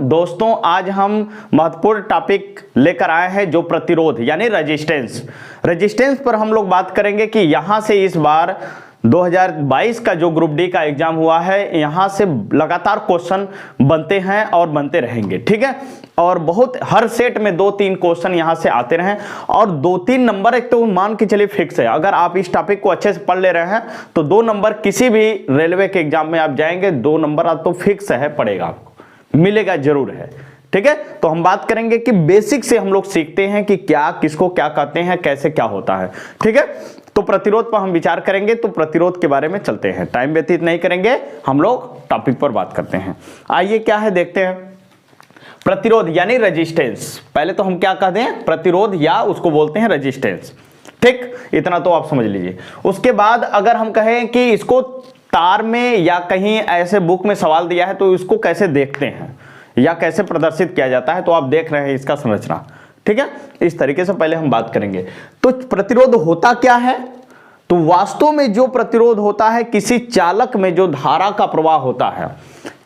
दोस्तों आज हम महत्वपूर्ण टॉपिक लेकर आए हैं जो प्रतिरोध यानी रेजिस्टेंस पर हम लोग बात करेंगे कि यहां से इस बार 2022 का जो ग्रुप डी का एग्जाम हुआ है यहां से लगातार क्वेश्चन बनते हैं और बनते रहेंगे, ठीक है। और बहुत हर सेट में 2-3 क्वेश्चन यहां से आते रहे और 2-3 नंबर एक तो मान के चलिए फिक्स है। अगर आप इस टॉपिक को अच्छे से पढ़ ले रहे हैं तो 2 नंबर किसी भी रेलवे के एग्जाम में आप जाएंगे 2 नंबर आप तो फिक्स है, पड़ेगा, आपको मिलेगा जरूर है, ठीक है। तो हम बात करेंगे कि बेसिक से हम लोग सीखते हैं कि क्या किसको क्या कहते हैं, कैसे क्या होता है, ठीक है। तो प्रतिरोध पर हम विचार करेंगे, तो प्रतिरोध के बारे में चलते हैं, टाइम व्यतीत नहीं करेंगे, हम लोग टॉपिक पर बात करते हैं। आइए क्या है देखते हैं। प्रतिरोध यानी रेजिस्टेंस, पहले तो हम क्या कहते हैं, प्रतिरोध या उसको बोलते हैं रेजिस्टेंस, ठीक, इतना तो आप समझ लीजिए। उसके बाद अगर हम कहें कि इसको तार में या कहीं ऐसे बुक में सवाल दिया है तो इसको कैसे देखते हैं या कैसे प्रदर्शित किया जाता है, तो आप देख रहे हैं इसका संरचना, ठीक है। इस तरीके से पहले हम बात करेंगे। तो प्रतिरोध होता क्या है, तो वास्तव में जो प्रतिरोध होता है किसी चालक में जो धारा का प्रवाह होता है,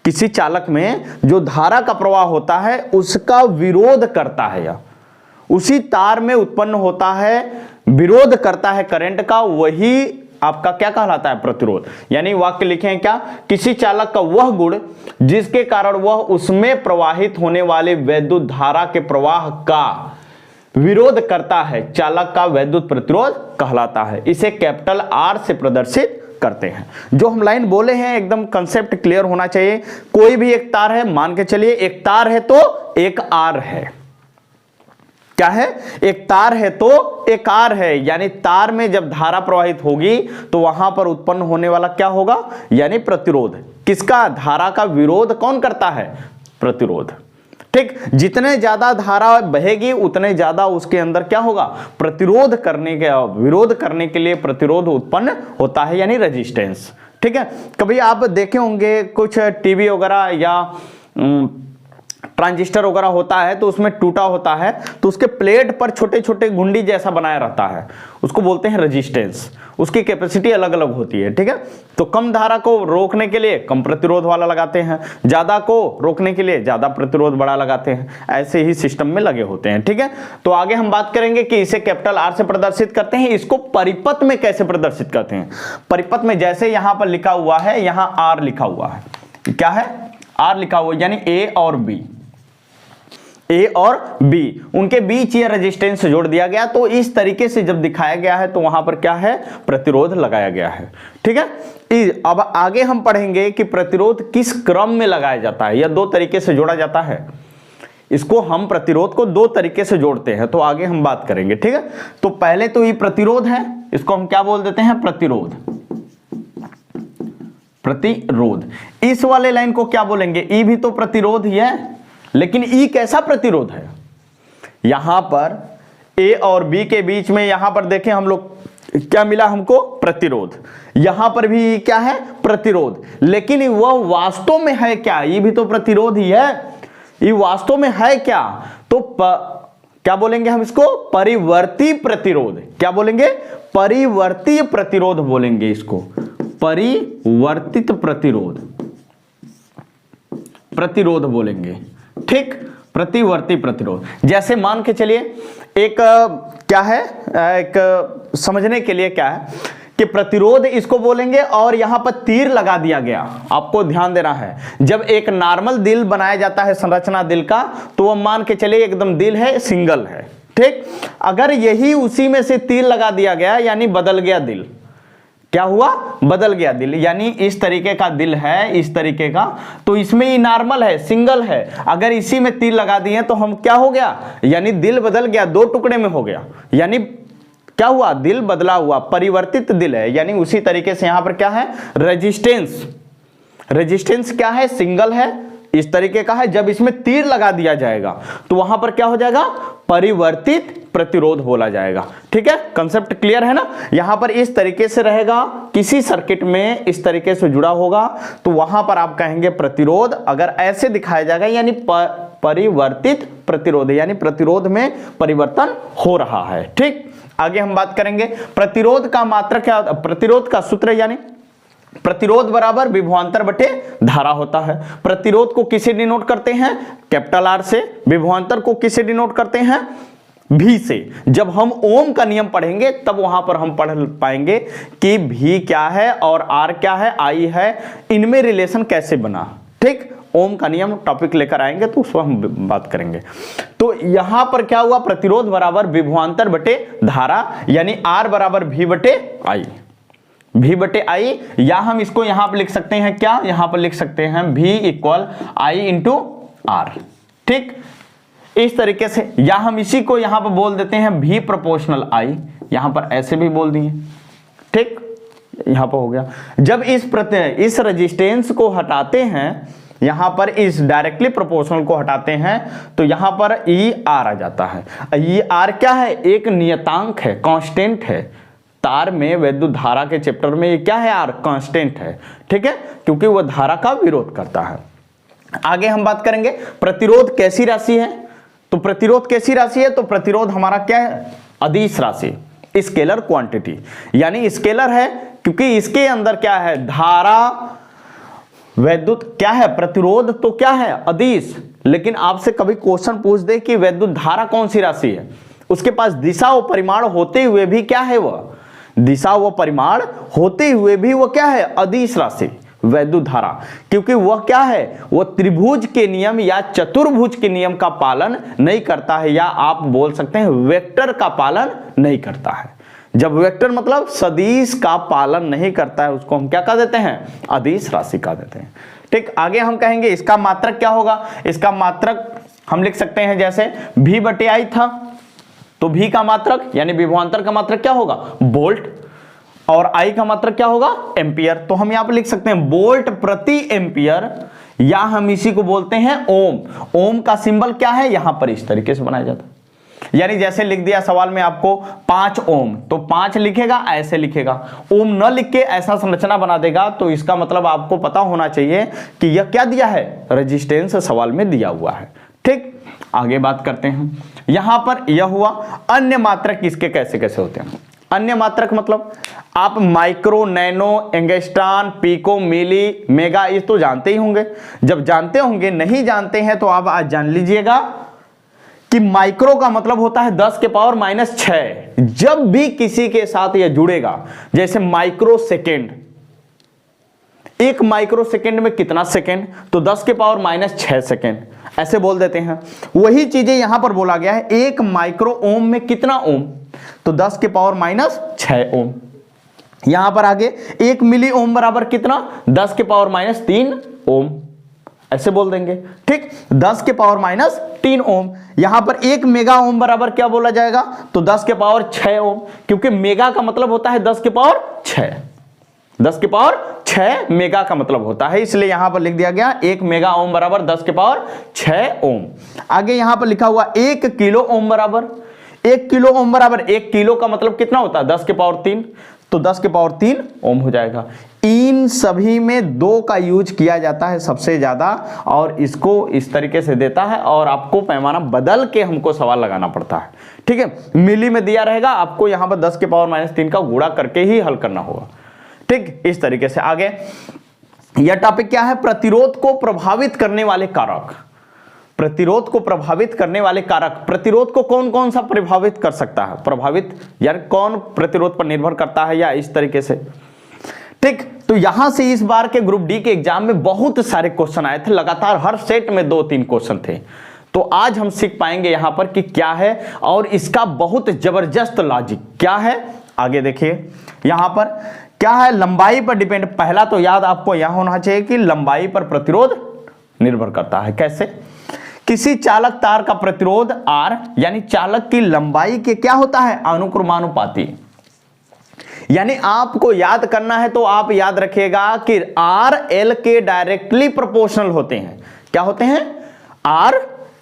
किसी चालक में जो धारा का प्रवाह होता है उसका विरोध करता है या उसी तार में उत्पन्न होता है, विरोध करता है करंट का, वही आपका क्या कहलाता है, प्रतिरोध। यानी वाक्य लिखे हैं क्या, किसी चालक का वह गुण जिसके कारण वह उसमें प्रवाहित होने वाले वैद्युत धारा के प्रवाह का विरोध करता है, चालक का वैद्युत प्रतिरोध कहलाता है। इसे कैपिटल आर से प्रदर्शित करते हैं। जो हम लाइन बोले हैं एकदम कंसेप्ट क्लियर होना चाहिए। कोई भी एक तार है, मान के चलिए एक तार है तो एक आर है, क्या है, एक तार है तो एक आर है, यानी तार में जब धारा प्रवाहित होगी तो वहां पर उत्पन्न होने वाला क्या होगा, यानी प्रतिरोध। किसका, धारा का विरोध कौन करता है, प्रतिरोध, ठीक। जितने ज्यादा धारा बहेगी उतने ज्यादा उसके अंदर क्या होगा, प्रतिरोध करने के, विरोध करने के लिए प्रतिरोध उत्पन्न होता है, यानी रेजिस्टेंस, ठीक है। कभी आप देखे होंगे कुछ टीवी वगैरह या ट्रांजिस्टर वगैरह होता है तो उसमें टूटा होता है तो उसके प्लेट पर छोटे छोटे गुंडी जैसा बनाया रहता है, उसको बोलते हैं रेजिस्टेंस। उसकी कैपेसिटी अलग अलग होती है, ठीक है। तो कम धारा को रोकने के लिए कम प्रतिरोध वाला लगाते हैं, ज्यादा को रोकने के लिए ज्यादा प्रतिरोध बड़ा लगाते हैं, ऐसे ही सिस्टम में लगे होते हैं, ठीक है। तो आगे हम बात करेंगे कि इसे कैपिटल आर से प्रदर्शित करते हैं। इसको परिपथ में कैसे प्रदर्शित करते हैं, परिपथ में जैसे यहां पर लिखा हुआ है, यहां आर लिखा हुआ है, क्या है, आर लिखा हुआ है, यानी ए और बी, ए और बी उनके बीच ये रेजिस्टेंस जोड़ दिया गया। तो इस तरीके से जब दिखाया गया है तो वहां पर क्या है, प्रतिरोध लगाया गया है, ठीक है। अब आगे हम पढ़ेंगे कि प्रतिरोध किस क्रम में लगाया जाता है या 2 तरीके से जोड़ा जाता है। इसको हम प्रतिरोध को 2 तरीके से जोड़ते हैं, तो आगे हम बात करेंगे, ठीक है। तो पहले तो ये प्रतिरोध है, इसको हम क्या बोल देते हैं, प्रतिरोध, प्रतिरोध। इस वाले लाइन को क्या बोलेंगे, ई भी तो प्रतिरोध ही है, लेकिन ई कैसा प्रतिरोध है, यहां पर ए और बी के बीच में यहां पर देखें हम लोग क्या मिला हमको, प्रतिरोध। यहां पर भी क्या है, प्रतिरोध, लेकिन वह वास्तव में है क्या, ये भी तो प्रतिरोध ही है, ये वास्तव में है क्या, तो क्या बोलेंगे हम इसको, परिवर्ती प्रतिरोध। क्या बोलेंगे, परिवर्ती प्रतिरोध बोलेंगे इसको, परिवर्तित प्रतिरोध, प्रतिरोध बोलेंगे, ठीक, प्रतिवर्ती प्रतिरोध। जैसे मान के चलिए एक क्या है, एक समझने के लिए क्या है कि प्रतिरोध इसको बोलेंगे और यहां पर तीर लगा दिया गया। आपको ध्यान देना है, जब एक नॉर्मल दिल बनाया जाता है, संरचना दिल का, तो वह मान के चलिए एकदम दिल है, सिंगल है, ठीक। अगर यही उसी में से तीर लगा दिया गया यानी बदल गया दिल, क्या हुआ, बदल गया दिल, यानी इस तरीके का दिल है, इस तरीके का, तो इसमें ये नॉर्मल है, सिंगल है, अगर इसी में तीर लगा दिए तो हम क्या हो गया, यानी दिल बदल गया, 2 टुकड़े में हो गया, यानी क्या हुआ, दिल बदला हुआ, परिवर्तित दिल है। यानी उसी तरीके से यहां पर क्या है, रेजिस्टेंस, रेजिस्टेंस क्या है, सिंगल है, इस तरीके का है, जब इसमें तीर लगा दिया जाएगा तो वहां पर क्या हो जाएगा, परिवर्तित प्रतिरोध बोला जाएगा, ठीक है। कंसेप्ट क्लियर है ना। यहां पर इस तरीके से रहेगा, किसी सर्किट में इस तरीके से जुड़ा होगा तो वहां पर आप कहेंगे प्रतिरोध। अगर ऐसे दिखाया जाएगा यानी परिवर्तित प्रतिरोध, यानी प्रतिरोध में परिवर्तन हो रहा है, ठीक। आगे हम बात करेंगे प्रतिरोध का मात्रक क्या, प्रतिरोध का सूत्र यानी प्रतिरोध बराबर विभवांतर बटे धारा होता है। प्रतिरोध को किसे डिनोट करते हैं? कैपिटल आर से। विभवांतर को किसे डिनोट करते हैं? भी से। जब हम ओम का नियम पढ़ेंगे तब वहां पर हम पढ़ पाएंगे कि भी क्या है और आर क्या है, आई है, इनमें रिलेशन कैसे बना। ठीक, ओम का नियम टॉपिक लेकर आएंगे तो उस पर हम बात करेंगे। तो यहां पर क्या हुआ? प्रतिरोध बराबर विभवांतर बटे धारा, यानी आर बराबर भी बटे आई। भी बटे आई, या हम इसको यहां पर लिख सकते हैं क्या? यहां पर लिख सकते हैं भी इक्वल आई इंटू आर। ठीक, इस तरीके से, या हम इसी को यहां पर बोल देते हैं भी प्रोपोर्शनल आई, यहां पर ऐसे भी बोल दिए। ठीक, यहां पर हो गया। जब इस रेजिस्टेंस को हटाते हैं, यहां पर इस डायरेक्टली प्रोपोर्शनल को हटाते हैं, तो यहां पर ई आर आ जाता है। ई आर क्या है? एक नियतांक है, कांस्टेंट है। तार में वैद्युत धारा के चैप्टर में ये क्या है? आर कांस्टेंट है। ठीक है, क्योंकि वह धारा का विरोध करता है। आगे हम बात करेंगे प्रतिरोध कैसी राशि है। तो प्रतिरोध कैसी राशि है? तो प्रतिरोध हमारा क्या है? अदिश राशि, स्केलर क्वांटिटी, यानी स्केलर है क्योंकि इसके अंदर क्या है? धारा, वैद्युत क्या है? प्रतिरोध तो क्या है? अदिश। लेकिन आपसे कभी क्वेश्चन पूछ दे कि वैद्युत धारा कौन सी राशि है, उसके पास दिशा व परिमाण होते हुए भी क्या है? वह दिशा व परिमाण होते हुए भी वह क्या है? अदिश राशि, वैद्युत धारा। क्योंकि वह क्या है? वह त्रिभुज के नियम या चतुर्भुज के नियम का पालन नहीं करता है, या आप बोल सकते हैं वेक्टर का पालन नहीं करता है। जब वेक्टर मतलब सदिश का पालन नहीं करता है, उसको हम क्या कह देते हैं? अदिश राशि कह देते हैं। ठीक, आगे हम कहेंगे इसका मात्रक क्या होगा। इसका मात्रक हम लिख सकते हैं जैसे भी बटे आई था, तो भी का मात्रक यानी विभवांतर का मात्रक क्या होगा? वोल्ट, और आई का मात्रक क्या होगा? एम्पियर। तो हम यहां पर लिख सकते हैं वोल्ट प्रति एम्पियर, या हम इसी को बोलते हैं ओम। ओम का सिंबल क्या है? यहां पर इस तरीके से बनाया जाता है, यानी जैसे लिख दिया सवाल में आपको 5 ओम, तो 5 लिखेगा, ऐसे लिखेगा। ओम न लिख के ऐसा संरचना बना देगा, तो इसका मतलब आपको पता होना चाहिए कि यह क्या दिया है? रेजिस्टेंस सवाल में दिया हुआ है। ठीक, आगे बात करते हैं। यहां पर यह हुआ। अन्य मात्रक इसके कैसे कैसे होते हैं? अन्य मात्रक मतलब आप माइक्रो, नैनो, एंगस्ट्रॉन, पिको, मिली, मेगा, ये तो जानते ही होंगे। जब जानते होंगे, नहीं जानते हैं तो आप आज जान लीजिएगा कि माइक्रो का मतलब होता है 10 के पावर -6। जब भी किसी के साथ यह जुड़ेगा, जैसे माइक्रो सेकेंड, 1 माइक्रो सेकेंड में कितना सेकेंड? तो 10 के पावर -6 सेकेंड, ऐसे बोल देते हैं। वही चीजें यहां पर बोला गया है, 1 माइक्रो ओम में कितना ओम? तो 10 के पावर -6 ओम। यहां पर आगे 1 मिली ओम बराबर कितना? 10 के पावर -3 ओम, ऐसे बोल देंगे। ठीक, 10 के पावर -3 ओम। यहां पर 1 मेगा ओम बराबर क्या बोला जाएगा? तो 10 के पावर 6 ओम, क्योंकि मेगा का मतलब होता है 10 के पावर 6। 10 के पावर 6 मेगा का मतलब होता है, इसलिए यहां पर लिख दिया गया 1 मेगा ओम बराबर 10 के पावर 6 ओम। आगे यहां पर लिखा हुआ 1 किलो ओम बराबर, 1 किलो ओम बराबर 1 किलो का मतलब कितना होता है? 10 के पावर 3, तो 10 के पावर 3 ओम हो जाएगा। इन सभी में 2 का यूज किया जाता है सबसे ज्यादा, और इसको इस तरीके से देता है, और आपको पैमाना बदल के हमको सवाल लगाना पड़ता है। ठीक है, मिली में दिया रहेगा, आपको यहां पर 10 के पावर -3 का गुणा करके ही हल करना होगा। ठीक, इस तरीके से। आगे यह टॉपिक क्या है? प्रतिरोध को प्रभावित करने वाले कारक। प्रतिरोध को प्रभावित करने वाले कारक, प्रतिरोध को कौन कौन सा प्रभावित कर सकता है? प्रभावित यानी कौन प्रतिरोध पर निर्भर करता है, या इस तरीके से। ठीक, तो यहां से इस बार के ग्रुप डी के एग्जाम में बहुत सारे क्वेश्चन आए थे, लगातार हर सेट में 2-3 क्वेश्चन थे। तो आज हम सीख पाएंगे यहां पर कि क्या है, और इसका बहुत जबरदस्त लॉजिक क्या है। आगे देखिए, यहां पर क्या है? लंबाई पर डिपेंड। पहला तो याद आपको यह होना चाहिए कि लंबाई पर प्रतिरोध निर्भर करता है। कैसे? किसी चालक तार का प्रतिरोध R, यानी चालक की लंबाई के क्या होता है? अनुक्रमानुपाती। यानी आपको याद करना है तो आप याद रखिएगा कि R L के डायरेक्टली प्रोपोर्शनल होते हैं। क्या होते हैं? R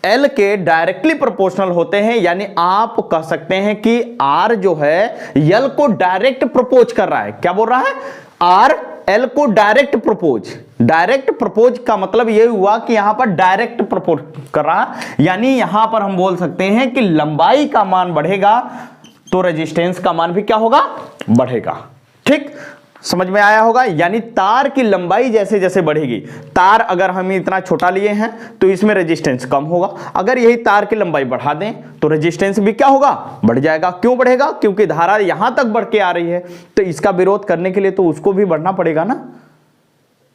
L के डायरेक्टली प्रोपोर्शनल होते हैं, यानी आप कह सकते हैं कि R जो है L को डायरेक्ट प्रपोज कर रहा है। क्या बोल रहा है? R L को डायरेक्ट प्रपोज। डायरेक्ट प्रपोज का मतलब यह हुआ कि यहां पर डायरेक्ट प्रपोज कर रहा है, यानी यहां पर हम बोल सकते हैं कि लंबाई का मान बढ़ेगा तो रेजिस्टेंस का मान भी क्या होगा? बढ़ेगा। ठीक, समझ में आया होगा। यानी तार की लंबाई जैसे जैसे बढ़ेगी, तार अगर हम इतना छोटा लिए हैं तो इसमें रेजिस्टेंस कम होगा, अगर यही तार की लंबाई बढ़ा दें तो रेजिस्टेंस भी क्या होगा, बढ़ जाएगा। क्यों बढ़ेगा? क्योंकि धारा यहां तक बढ़ के आ रही है, तो इसका विरोध करने के लिए तो उसको भी बढ़ना पड़ेगा ना।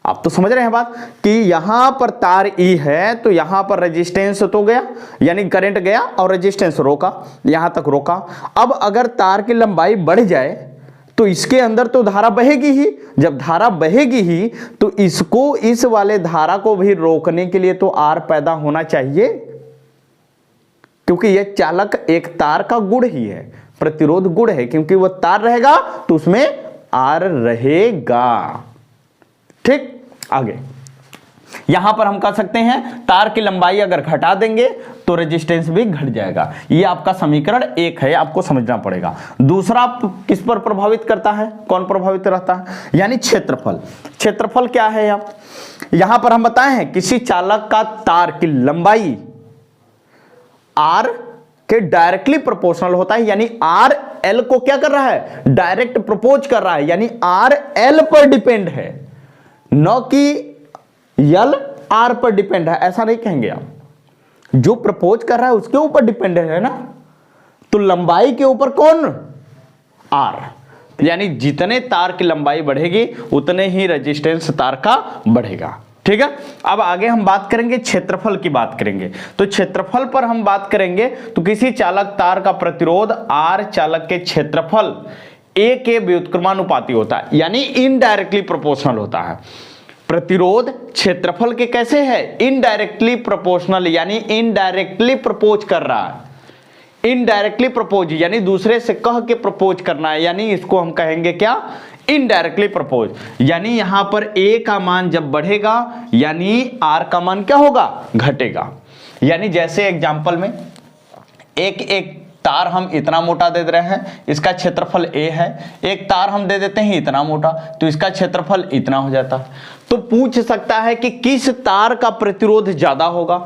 आप तो समझ रहे हैं बात कि यहां पर तार ई है तो यहां पर रेजिस्टेंस तो गया, यानी करंट गया और रेजिस्टेंस रोका, यहां तक रोका। अब अगर तार की लंबाई बढ़ जाए तो इसके अंदर तो धारा बहेगी ही, जब धारा बहेगी ही तो इसको, इस वाले धारा को भी रोकने के लिए तो आर पैदा होना चाहिए, क्योंकि यह चालक एक तार का गुण ही है, प्रतिरोध गुण है, क्योंकि वह तार रहेगा तो उसमें आर रहेगा। ठीक, आगे यहां पर हम कह सकते हैं तार की लंबाई अगर घटा देंगे तो रेजिस्टेंस भी घट जाएगा। ये आपका समीकरण 1 है, आपको समझना पड़ेगा। दूसरा किस पर प्रभावित करता है, कौन प्रभावित रहता है, यानी क्षेत्रफल। क्षेत्रफल क्या है? यहां पर हम बताए हैं किसी चालक का तार की लंबाई आर के डायरेक्टली प्रोपोर्शनल होता है, यानी आर एल को क्या कर रहा है, डायरेक्ट प्रपोज कर रहा है, यानी आर एल पर डिपेंड है, न कि यल आर पर डिपेंड है। ऐसा नहीं कहेंगे आप, जो प्रपोज कर रहा है उसके ऊपर डिपेंड है ना। तो लंबाई के ऊपर कौन, आर, यानी जितने तार की लंबाई बढ़ेगी उतने ही रेजिस्टेंस तार का बढ़ेगा। ठीक है, अब आगे हम बात करेंगे क्षेत्रफल की बात करेंगे। तो क्षेत्रफल पर हम बात करेंगे तो किसी चालक तार का प्रतिरोध आर चालक के क्षेत्रफल ए के व्युत्क्रमानुपाती होता है, यानी इनडायरेक्टली प्रोपोर्शनल होता है। प्रतिरोध क्षेत्रफल के कैसे है, इनडायरेक्टली प्रोपोर्शनल, यानी इनडायरेक्टली प्रपोज कर रहा है। इनडायरेक्टली प्रपोज यानी दूसरे से कह के प्रपोज करना है, यानी इसको हम कहेंगे क्या, इनडायरेक्टली प्रपोज। यानी यहां पर ए का मान जब बढ़ेगा यानी आर का मान क्या होगा, घटेगा। यानी जैसे एग्जांपल में एक तार हम इतना मोटा दे रहे हैं, इसका क्षेत्रफल ए है, एक तार हम दे देते हैं इतना मोटा तो इसका क्षेत्रफल इतना हो जाता है। तो पूछ सकता है कि किस तार का प्रतिरोध ज्यादा होगा,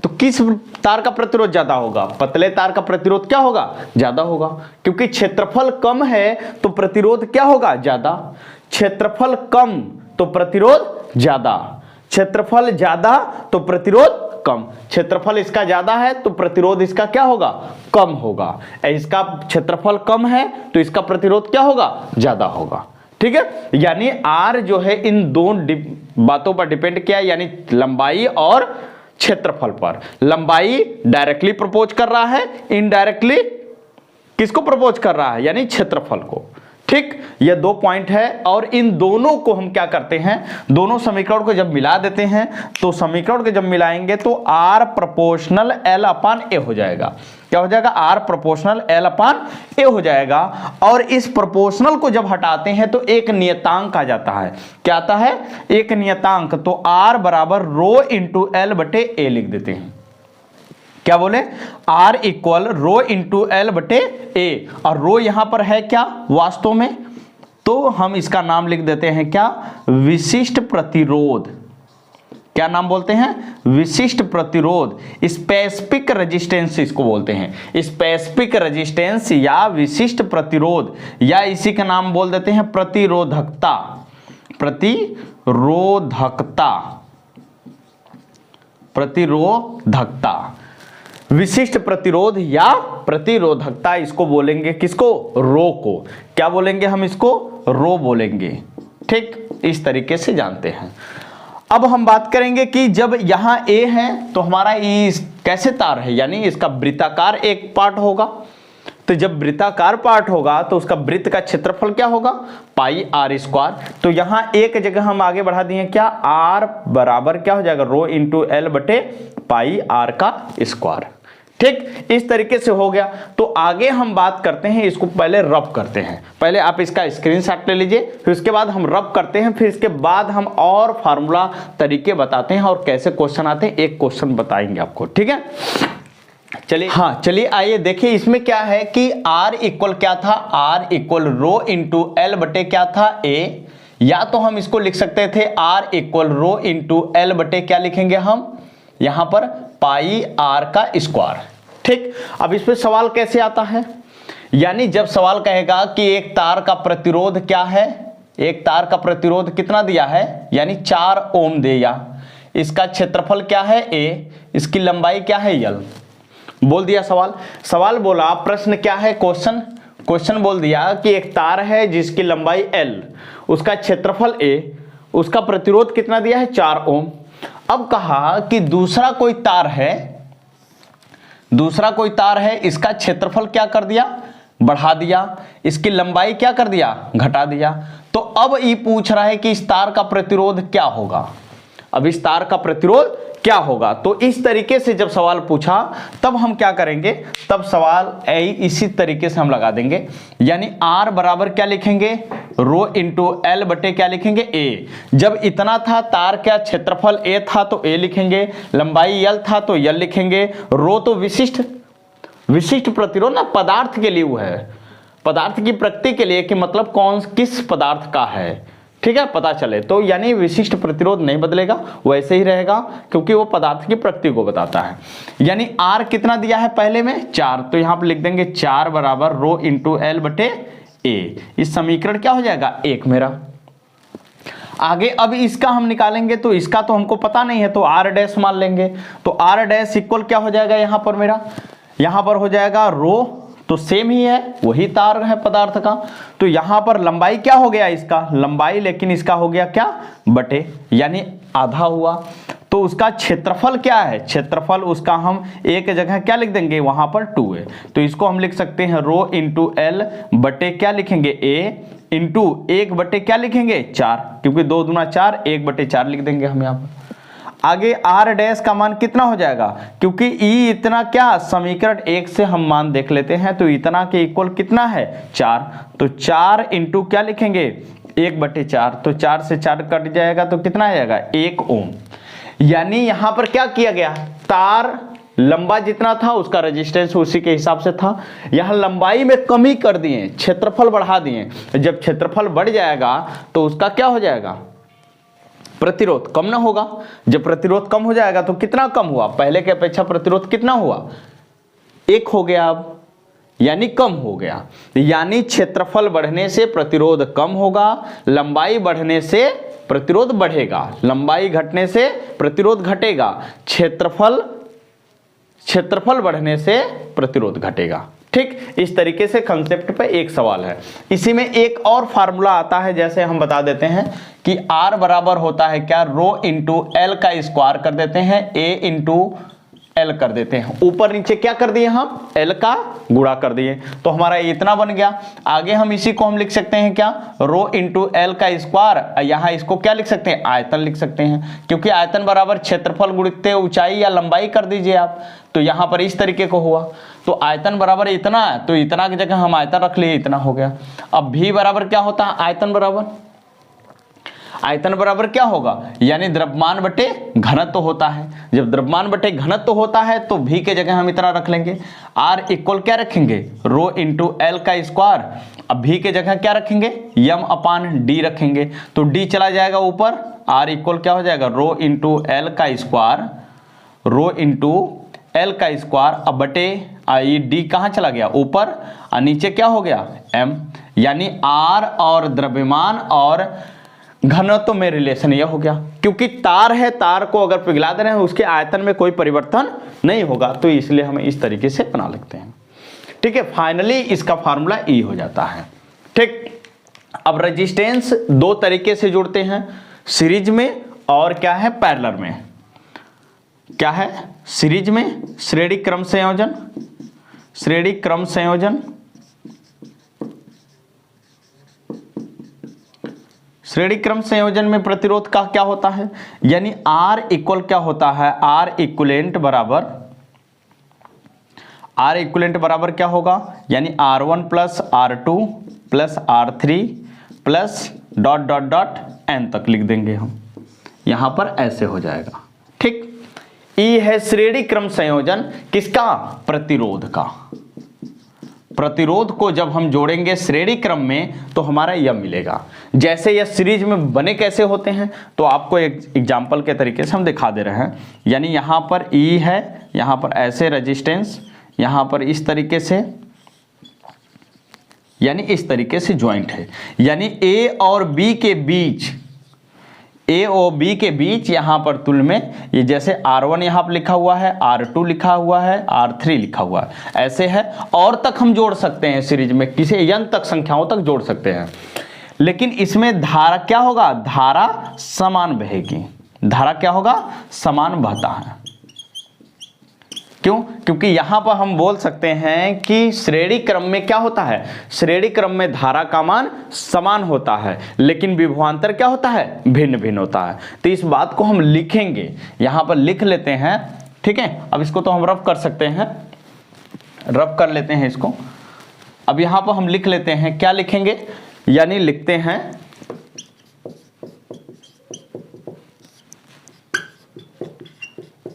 तो किस तार का प्रतिरोध ज्यादा होगा, पतले तार का प्रतिरोध क्या होगा, ज्यादा होगा, क्योंकि क्षेत्रफल कम है तो प्रतिरोध क्या होगा, ज्यादा। क्षेत्रफल कम तो प्रतिरोध ज्यादा, क्षेत्रफल ज्यादा तो प्रतिरोध कम। क्षेत्रफल इसका ज्यादा है तो प्रतिरोध इसका क्या होगा, कम होगा। इसका क्षेत्रफल कम है तो इसका प्रतिरोध क्या होगा, ज्यादा होगा। ठीक है, यानी आर जो है इन दो बातों पर डिपेंड किया, यानी लंबाई और क्षेत्रफल पर। लंबाई डायरेक्टली प्रपोज कर रहा है, इनडायरेक्टली किसको प्रपोज कर रहा है, यानी क्षेत्रफल को। ठीक, ये 2 पॉइंट है और इन दोनों को हम क्या करते हैं, दोनों समीकरण को जब मिला देते हैं तो समीकरण को जब मिलाएंगे तो आर प्रोपोर्शनल एल अपान ए हो जाएगा। क्या हो जाएगा, आर प्रोपोर्शनल एल अपान ए हो जाएगा। और इस प्रोपोर्शनल को जब हटाते हैं तो एक नियतांक आ जाता है। क्या आता है, एक नियतांक। तो आर बराबर रो इंटू एल बटे ए लिख देते हैं। क्या बोले, R equal rho into L बटे ए, और रो यहां पर है क्या वास्तव में, तो हम इसका नाम लिख देते हैं क्या, विशिष्ट प्रतिरोध। क्या नाम बोलते हैं, विशिष्ट प्रतिरोध, स्पेसिफिक रेजिस्टेंस इसको बोलते हैं। स्पेसिफिक रेजिस्टेंस या विशिष्ट प्रतिरोध, या इसी का नाम बोल देते हैं प्रतिरोधकता। प्रतिरोधकता, प्रतिरोधकता, विशिष्ट प्रतिरोध या प्रतिरोधकता इसको बोलेंगे, किसको, रो को। क्या बोलेंगे हम इसको, रो बोलेंगे। ठीक, इस तरीके से जानते हैं। अब हम बात करेंगे कि जब यहां ए है तो हमारा ये कैसे तार है, यानी इसका वृत्ताकार एक पार्ट होगा। तो जब वृत्ताकार पार्ट होगा तो उसका वृत्त का क्षेत्रफल क्या होगा, पाई आर स्क्वायर। तो यहां एक जगह हम आगे बढ़ा दिए क्या, आर बराबर क्या हो जाएगा, रो इंटू एल बटे पाई आर का स्क्वायर। ठीक, इस तरीके से हो गया। तो आगे हम बात करते हैं, इसको पहले रब करते हैं। पहले आप इसका स्क्रीनशॉट ले लीजिए, फिर उसके बाद हम रब करते हैं, फिर इसके बाद हम और फार्मूला तरीके बताते हैं और कैसे क्वेश्चन आते हैं, एक क्वेश्चन बताएंगे आपको। ठीक है, चलिए, हाँ चलिए आइए देखिए इसमें क्या है कि R इक्वल क्या था, R equal rho into L बटे क्या था, ए, या तो हम इसको लिख सकते थे R equal rho into L बटे क्या लिखेंगे हम यहां पर, पाई आर का स्क्वायर। ठीक, अब इस पे सवाल कैसे आता है, यानी जब सवाल कहेगा कि एक तार का प्रतिरोध क्या है, एक तार का प्रतिरोध कितना दिया है, यानी 4 ओम दिया, इसका क्षेत्रफल क्या है a, इसकी लंबाई क्या है l, बोल दिया सवाल बोला, प्रश्न क्या है, क्वेश्चन बोल दिया कि एक तार है जिसकी लंबाई l, उसका क्षेत्रफल a, उसका प्रतिरोध कितना दिया है 4 ओम। अब कहा कि दूसरा कोई तार है, इसका क्षेत्रफल क्या कर दिया, बढ़ा दिया, इसकी लंबाई क्या कर दिया, घटा दिया। तो अब ये पूछ रहा है कि इस तार का प्रतिरोध क्या होगा, अब इस तार का प्रतिरोध क्या होगा। तो इस तरीके से जब सवाल पूछा तब हम क्या करेंगे, तब सवाल इसी तरीके से हम लगा देंगे, यानी R बराबर क्या लिखेंगे, रो इंटू L बटे क्या लिखेंगे A। जब इतना था, तार का क्षेत्रफल A था तो A लिखेंगे, लंबाई L था तो L लिखेंगे, रो तो विशिष्ट प्रतिरोध ना, पदार्थ के लिए वो है, पदार्थ की प्रकृति के लिए कि मतलब किस पदार्थ का है, ठीक है, पता चले। तो यानी विशिष्ट प्रतिरोध नहीं बदलेगा, वैसे ही रहेगा क्योंकि वो पदार्थ की प्रकृति को बताता है। यानी R कितना दिया है पहले में 4, तो यहां पर लिख देंगे 4 बराबर रो इंटू L बटे A। इस समीकरण क्या हो जाएगा 1 मेरा। आगे अब इसका हम निकालेंगे, तो इसका तो हमको पता नहीं है, तो R डैश मान लेंगे, तो R डैश इक्वल क्या हो जाएगा यहां पर मेरा, यहां पर हो जाएगा रो, तो सेम ही है, वही तार है पदार्थ का। तो यहां पर लंबाई क्या हो गया इसका, लंबाई, लेकिन इसका हो गया क्या बटे, यानी आधा हुआ। तो उसका क्षेत्रफल क्या है, क्षेत्रफल उसका हम एक जगह क्या लिख देंगे, वहां पर 2 है, तो इसको हम लिख सकते हैं रो इंटू L बटे क्या लिखेंगे A इंटू 1 बटे क्या लिखेंगे 4, क्योंकि 2 दूना 4, 1 बटे 4 लिख देंगे हम यहाँ पर। आगे R डैश का मान कितना हो जाएगा, क्योंकि E इतना क्या, समीकरण 1 से हम मान देख लेते हैं, तो इतना के इक्वल कितना है 4, तो 4 इंटू क्या लिखेंगे 1 बटे 4, तो 4 से 4 कट जाएगा तो कितना आ जाएगा 1 ओम। यानी यहां पर क्या किया गया, तार लंबा जितना था उसका रेजिस्टेंस उसी के हिसाब से था, यहां लंबाई में कमी कर दिए, क्षेत्रफल बढ़ा दिए। जब क्षेत्रफल बढ़ जाएगा तो उसका क्या हो जाएगा, प्रतिरोध कम ना होगा। जब प्रतिरोध कम हो जाएगा तो कितना कम हुआ, पहले के अपेक्षा प्रतिरोध कितना हुआ 1 हो गया, अब यानी कम हो गया। यानी क्षेत्रफल बढ़ने से प्रतिरोध कम होगा, लंबाई बढ़ने से प्रतिरोध बढ़ेगा, लंबाई घटने से प्रतिरोध घटेगा, क्षेत्रफल बढ़ने से प्रतिरोध घटेगा। ठीक, इस तरीके से कंसेप्ट पे एक सवाल है। इसी में एक और फार्मूला आता है, जैसे हम बता देते हैं कि R बराबर होता है क्या, रो इंटू L का स्क्वायर कर देते हैं, A इंटू L कर देते हैं, ऊपर नीचे क्या कर दिए हम, L का गुणा कर दिए, तो हमारा इतना बन गया। आगे हम इसी को हम लिख सकते हैं क्या, रो इंटू L का स्क्वायर, यहाँ इसको क्या लिख सकते हैं, आयतन लिख सकते हैं, क्योंकि आयतन बराबर क्षेत्रफल गुणित ऊंचाई या लंबाई कर दीजिए आप, तो यहाँ पर इस तरीके को हुआ। तो आयतन बराबर इतना है, तो इतना की जगह हम आयतन रख लिए, इतना हो गया। अब भी बराबर क्या होता है, आयतन बराबर क्या होगा, यानी द्रव्यमान बटे घनत्व होता है। जब द्रव्यमान बटे घनत्व होता है तो भी के जगह हम इतना रख लेंगे। R इक्वल क्या रखेंगे, रो इंटू L का स्क्वायर, अब भी के जगह क्या रखेंगे, m अपान d रखेंगे, तो d चला जाएगा ऊपर, R इक्वल क्या हो जाएगा, रो इंटू L का स्क्वायर, रो इंटू L का स्क्वायर, अब बटे आई d कहाँ चला गया ऊपर, और नीचे क्या हो गया m, यानी R और द्रव्यमान और घनत्व में रिलेशन यह हो गया, क्योंकि तार है, तार को अगर पिघला दे रहे हैं उसके आयतन में कोई परिवर्तन नहीं होगा, तो इसलिए हमें इस तरीके से बना लेते हैं। ठीक है, फाइनली इसका फार्मूला E हो जाता है। ठीक, अब रेजिस्टेंस 2 तरीके से जुड़ते हैं, सीरीज में और क्या है पैरेलल में। क्या है, सीरीज में श्रेणी क्रम संयोजन, श्रेणी क्रम संयोजन, श्रेणी क्रम संयोजन में प्रतिरोध का क्या होता है, यानी R इक्वल क्या होता है, R इक्विवेलेंट बराबर क्या होगा, यानी R1 plus R2 plus R3 plus dot dot dot n तक लिख देंगे हम, यहां पर ऐसे हो जाएगा। ठीक, E है श्रेणी क्रम संयोजन किसका, प्रतिरोध का। प्रतिरोध को जब हम जोड़ेंगे श्रेणी क्रम में तो हमारा यह मिलेगा। जैसे यह सीरीज में बने कैसे होते हैं, तो आपको एक एग्जांपल के तरीके से हम दिखा दे रहे हैं। यानी यहाँ पर E है, यहाँ पर ऐसे रेजिस्टेंस, यहाँ पर इस तरीके से यानी इस तरीके से ज्वाइंट है, यानी ए और बी के बीच, ए और बी के बीच यहां पर तुल्य में ये जैसे R1 यहां पर लिखा हुआ है, R2 लिखा हुआ है, R3 लिखा हुआ है, ऐसे है। और तक हम जोड़ सकते हैं सीरीज में, किसी n तक संख्याओं तक जोड़ सकते हैं। लेकिन इसमें धारा क्या होगा, धारा समान बहेगी। धारा क्या होगा, समान बहता है। क्यों? क्योंकि यहां पर हम बोल सकते हैं कि श्रेणी क्रम में क्या होता है, श्रेणी क्रम में धारा का मान समान होता है, लेकिन विभवांतर क्या होता है, भिन्न भिन्न होता है। तो इस बात को हम लिखेंगे, यहां पर लिख लेते हैं, ठीक है। अब इसको तो हम रफ कर सकते हैं, रफ कर लेते हैं इसको। अब यहां पर हम लिख लेते हैं, क्या लिखेंगे, यानी लिखते हैं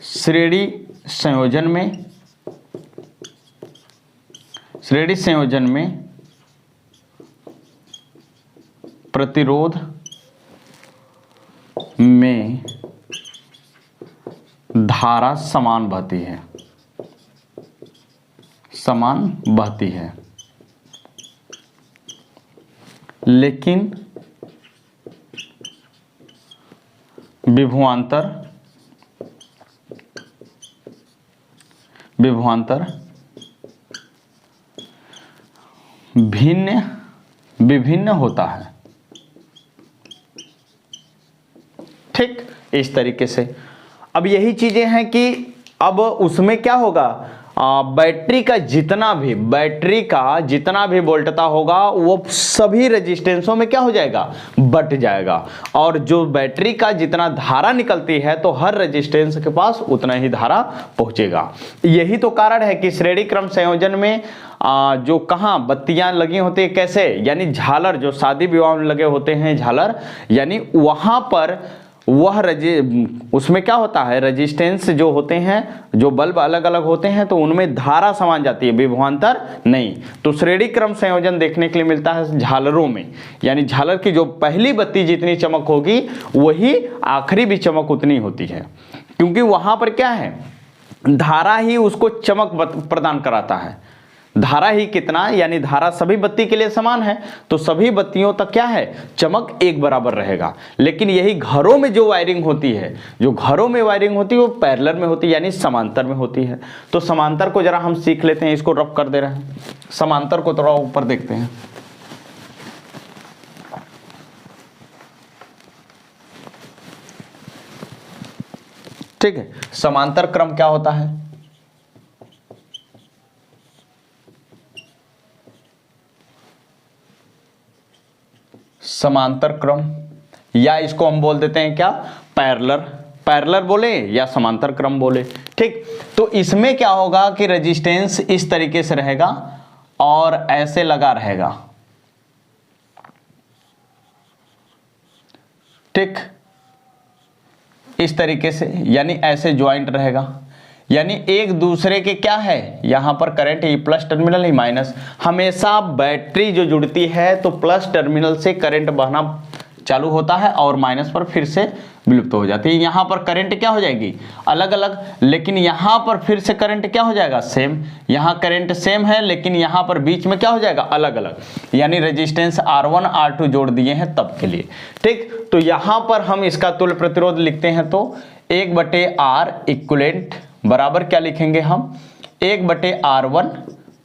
श्रेणी संयोजन में, श्रेणी संयोजन में प्रतिरोध में धारा समान बहती है, समान बहती है, लेकिन विभवांतर भिन्न विभिन्न होता है। ठीक, इस तरीके से। अब यही चीजें हैं कि अब उसमें क्या होगा, बैटरी का जितना भी वोल्टता होगा वो सभी रेजिस्टेंसों में क्या हो जाएगा, बट जाएगा। और जो बैटरी का जितना धारा निकलती है तो हर रेजिस्टेंस के पास उतना ही धारा पहुंचेगा। यही तो कारण है कि श्रेणी क्रम संयोजन में जो कहाँ बत्तियां लगी होती है, कैसे, यानी झालर, जो शादी विवाह में लगे होते हैं झालर, यानी वहां पर वह उसमें क्या होता है, रेजिस्टेंस जो होते हैं, जो बल्ब अलग अलग होते हैं तो उनमें धारा समान जाती है, विभवांतर नहीं। तो श्रेणी क्रम संयोजन देखने के लिए मिलता है झालरों में, यानी झालर की जो पहली बत्ती जितनी चमक होगी वही आखिरी भी चमक उतनी होती है, क्योंकि वहां पर क्या है, धारा ही उसको चमक प्रदान कराता है। धारा ही कितना, यानी धारा सभी बत्ती के लिए समान है, तो सभी बत्तियों तक क्या है, चमक एक बराबर रहेगा। लेकिन यही घरों में जो वायरिंग होती है, जो घरों में वायरिंग होती है वो पैरेलल में होती है, यानी समांतर में होती है। तो समांतर को जरा हम सीख लेते हैं, इसको रफ कर दे रहे हैं। समांतर को थोड़ा ऊपर देखते हैं। ठीक है, समांतर क्रम क्या होता है, समांतर क्रम, या इसको हम बोल देते हैं क्या, पैरेलल बोले या समांतर क्रम बोले। ठीक, तो इसमें क्या होगा कि रेजिस्टेंस इस तरीके से रहेगा और ऐसे लगा रहेगा। ठीक, इस तरीके से, यानी ऐसे ज्वाइंट रहेगा, यानी एक दूसरे के क्या है, यहां पर करंट ये प्लस टर्मिनल ही माइनस, हमेशा बैटरी जो जुड़ती है तो प्लस टर्मिनल से करंट बहना चालू होता है और माइनस पर फिर से विलुप्त हो जाती है। यहां पर करंट क्या हो जाएगी, अलग अलग, लेकिन यहां पर फिर से करंट क्या हो जाएगा, सेम। यहां करंट सेम है लेकिन यहां पर बीच में क्या हो जाएगा, अलग अलग, यानी रेजिस्टेंस R1 R2 जोड़ दिए हैं तब के लिए। ठीक, तो यहां पर हम इसका तुल्य प्रतिरोध लिखते हैं तो 1/R इक्विवेलेंट बराबर क्या लिखेंगे हम, 1/R1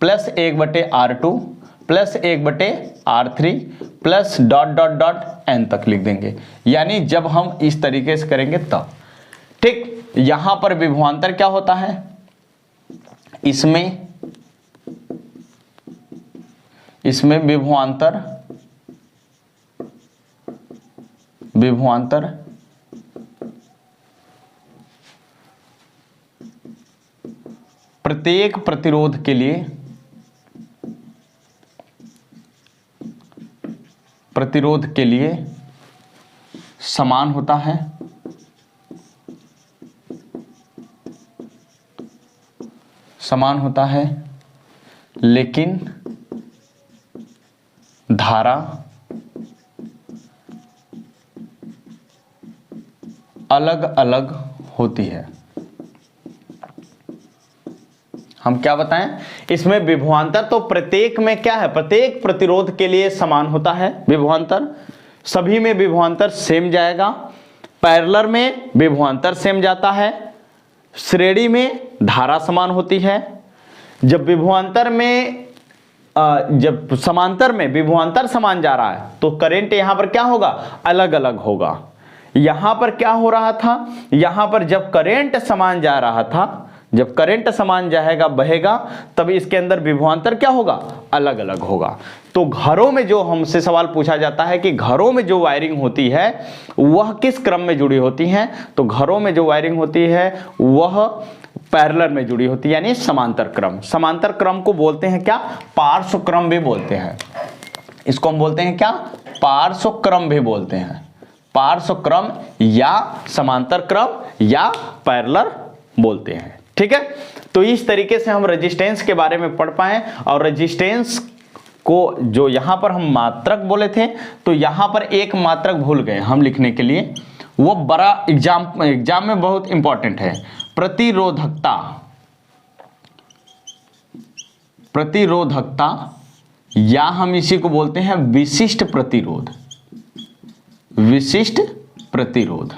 plus 1/R2 plus 1/R3 plus dot dot dot n तक लिख देंगे, यानी जब हम इस तरीके से करेंगे तब। ठीक, यहां पर विभवांतर क्या होता है, इसमें विभवांतर प्रत्येक प्रतिरोध के लिए समान होता है, लेकिन धारा अलग अलग होती है, हम क्या बताएं इसमें विभवांतर तो प्रत्येक में क्या है, प्रत्येक प्रतिरोध के लिए समान होता है विभवांतर, सभी में विभवांतर सेम जाएगा, पैरेलल में विभवांतर सेम जाता है, श्रेणी में धारा समान होती है। जब विभवांतर में जब समांतर में विभवांतर समान जा रहा है तो करंट यहां पर क्या होगा, अलग अलग होगा। यहां पर क्या हो रहा था, यहां पर जब करंट समान जा रहा था, जब करंट समान जाएगा बहेगा तब इसके अंदर विभवांतर क्या होगा, अलग अलग होगा। तो घरों में जो हमसे सवाल पूछा जाता है कि घरों में जो वायरिंग होती है वह किस क्रम में जुड़ी होती हैं, तो घरों में जो वायरिंग होती है वह पैरेलल में जुड़ी होती है, यानी समांतर क्रम। समांतर क्रम को बोलते हैं क्या, पार्श्व क्रम भी बोलते हैं। इसको हम बोलते हैं क्या, पार्श्व क्रम भी बोलते हैं, पार्श्व क्रम या समांतर क्रम या पैरेलल बोलते हैं। ठीक है, तो इस तरीके से हम रेजिस्टेंस के बारे में पढ़ पाए। और रेजिस्टेंस को जो यहां पर हम मात्रक बोले थे, तो यहां पर एक मात्रक भूल गए हम लिखने के लिए, वो बड़ा एग्जाम में बहुत इंपॉर्टेंट है, प्रतिरोधकता। प्रतिरोधकता या हम इसी को बोलते हैं विशिष्ट प्रतिरोध, विशिष्ट प्रतिरोध।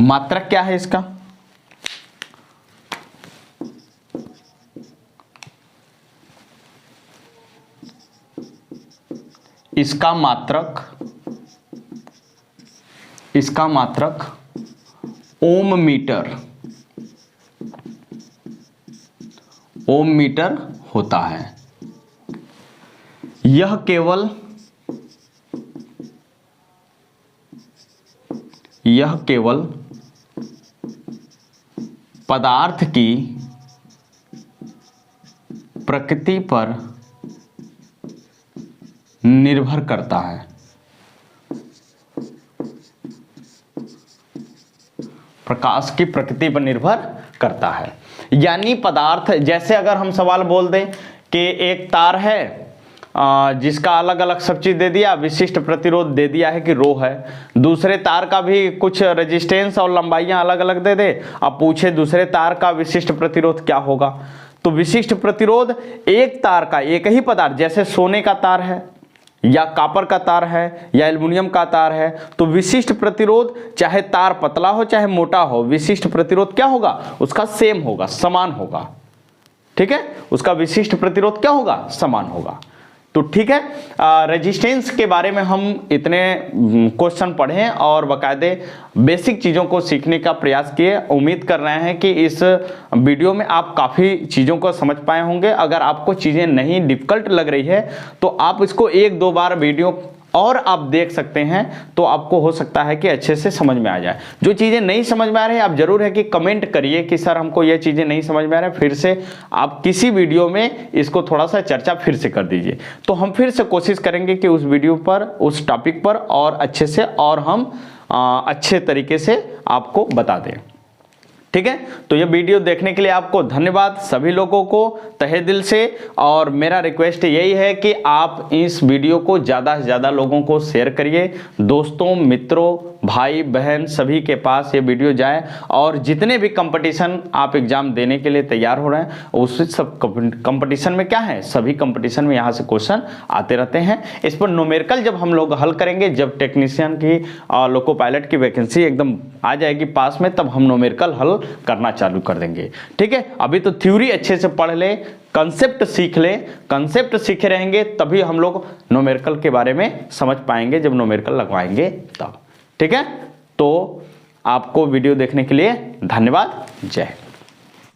मात्रक क्या है इसका, इसका मात्रक ओम मीटर होता है। यह केवल पदार्थ की प्रकृति पर निर्भर करता है। प्रकाश की प्रकृति पर निर्भर करता है, यानी पदार्थ, जैसे अगर हम सवाल बोल दें कि एक तार है जिसका अलग अलग सब चीज दे दिया, विशिष्ट प्रतिरोध दे दिया है कि रो है, दूसरे तार का भी कुछ रेजिस्टेंस और लंबाइयां अलग अलग दे दे, अब पूछे दूसरे तार का विशिष्ट प्रतिरोध क्या होगा, तो विशिष्ट प्रतिरोध एक तार का, एक ही पदार्थ, जैसे सोने का तार है या कॉपर का तार है या एल्युमिनियम का तार है, तो विशिष्ट प्रतिरोध चाहे तार पतला हो चाहे मोटा हो, विशिष्ट प्रतिरोध क्या होगा, उसका सेम होगा, समान होगा। ठीक है, उसका विशिष्ट प्रतिरोध क्या होगा, समान होगा। तो ठीक है, रेजिस्टेंस के बारे में हम इतने क्वेश्चन पढ़े और बाकायदे बेसिक चीज़ों को सीखने का प्रयास किए। उम्मीद कर रहे हैं कि इस वीडियो में आप काफ़ी चीज़ों को समझ पाए होंगे। अगर आपको चीज़ें नहीं डिफ़िकल्ट लग रही है तो आप इसको एक दो बार वीडियो और आप देख सकते हैं, तो आपको हो सकता है कि अच्छे से समझ में आ जाए। जो चीज़ें नहीं समझ में आ रही है, आप जरूर है कि कमेंट करिए कि सर हमको ये चीज़ें नहीं समझ में आ रहा है, फिर से आप किसी वीडियो में इसको थोड़ा सा चर्चा फिर से कर दीजिए, तो हम फिर से कोशिश करेंगे कि उस वीडियो पर, उस टॉपिक पर और अच्छे से और हम अच्छे तरीके से आपको बता दें। ठीक है, तो ये वीडियो देखने के लिए आपको धन्यवाद सभी लोगों को तहे दिल से। और मेरा रिक्वेस्ट यही है कि आप इस वीडियो को ज़्यादा से ज़्यादा लोगों को शेयर करिए, दोस्तों, मित्रों, भाई बहन सभी के पास ये वीडियो जाए। और जितने भी कंपटीशन आप एग्जाम देने के लिए तैयार हो रहे हैं, उस सब कंपटीशन में क्या है, सभी कंपटीशन में यहाँ से क्वेश्चन आते रहते हैं। इस पर न्यूमेरिकल जब हम लोग हल करेंगे, जब टेक्नीशियन की लोको पायलट की वैकेंसी एकदम आ जाएगी पास में, तब हम न्यूमेरिकल हल करना चालू कर देंगे। ठीक है, अभी तो थ्योरी अच्छे से पढ़ ले, कंसेप्ट सीख ले, कंसेप्ट सीखे रहेंगे तभी हम लोग न्यूमेरिकल के बारे में समझ पाएंगे, जब न्यूमेरिकल लगवाएंगे तब। ठीक है, तो आपको वीडियो देखने के लिए धन्यवाद। जय हिंद।